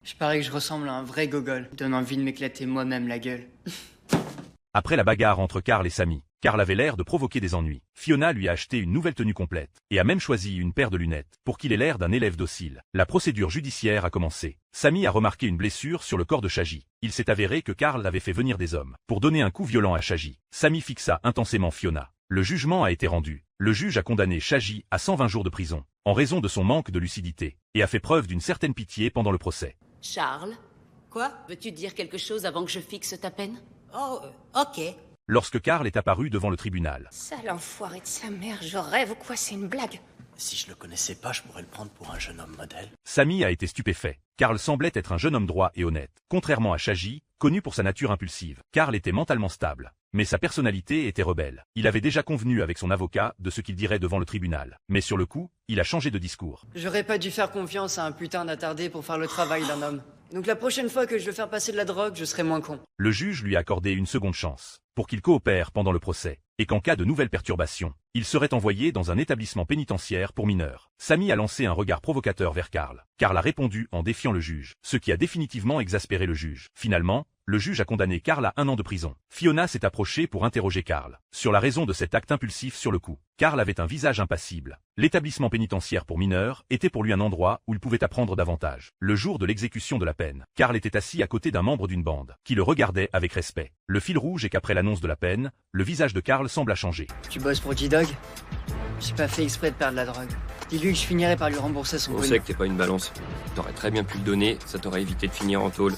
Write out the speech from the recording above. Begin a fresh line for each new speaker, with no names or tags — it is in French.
Je parie que je ressemble à un vrai gogol. Donne envie de m'éclater moi-même la gueule.
Après la bagarre entre Carl et Sammy, Carl avait l'air de provoquer des ennuis. Fiona lui a acheté une nouvelle tenue complète, et a même choisi une paire de lunettes, pour qu'il ait l'air d'un élève docile. La procédure judiciaire a commencé. Sammy a remarqué une blessure sur le corps de Shaji. Il s'est avéré que Carl avait fait venir des hommes, pour donner un coup violent à Shaji. Sammy fixa intensément Fiona. Le jugement a été rendu. Le juge a condamné Shaji à 120 jours de prison, en raison de son manque de lucidité, et a fait preuve d'une certaine pitié pendant le procès.
Charles,
Quoi?
veux-tu dire quelque chose avant que je fixe ta peine?
Oh, ok.
Lorsque Carl est apparu devant le tribunal,
Sale enfoiré de sa mère, je rêve ou quoi, c'est une blague?
Si je le connaissais pas, je pourrais le prendre pour un jeune homme modèle.
Sammy a été stupéfait. Carl semblait être un jeune homme droit et honnête. Contrairement à Shaji, connu pour sa nature impulsive, Carl était mentalement stable. Mais sa personnalité était rebelle. Il avait déjà convenu avec son avocat de ce qu'il dirait devant le tribunal. Mais sur le coup, il a changé de discours.
J'aurais pas dû faire confiance à un putain d'attardé pour faire le travail d'un homme. Donc la prochaine fois que je veux faire passer de la drogue, je serai moins con.
Le juge lui a accordé une seconde chance, pour qu'il coopère pendant le procès, et qu'en cas de nouvelles perturbations, il serait envoyé dans un établissement pénitentiaire pour mineurs. Sammy a lancé un regard provocateur vers Carl. Carl a répondu en défiant le juge, ce qui a définitivement exaspéré le juge. Finalement, le juge a condamné Carl à 1 an de prison. Fiona s'est approchée pour interroger Carl sur la raison de cet acte impulsif sur le coup. Carl avait un visage impassible. L'établissement pénitentiaire pour mineurs était pour lui un endroit où il pouvait apprendre davantage. Le jour de l'exécution de la peine, Carl était assis à côté d'un membre d'une bande, qui le regardait avec respect. Le fil rouge est qu'après l'annonce de la peine, le visage de Carl semble changer.
Tu bosses pour G-Dog? J'ai pas fait exprès de perdre la drogue. Dis-lui que je finirai par lui rembourser son
On
pognon.
sait que t'es pas une balance. T'aurais très bien pu le donner, ça t'aurait évité de finir en tôle.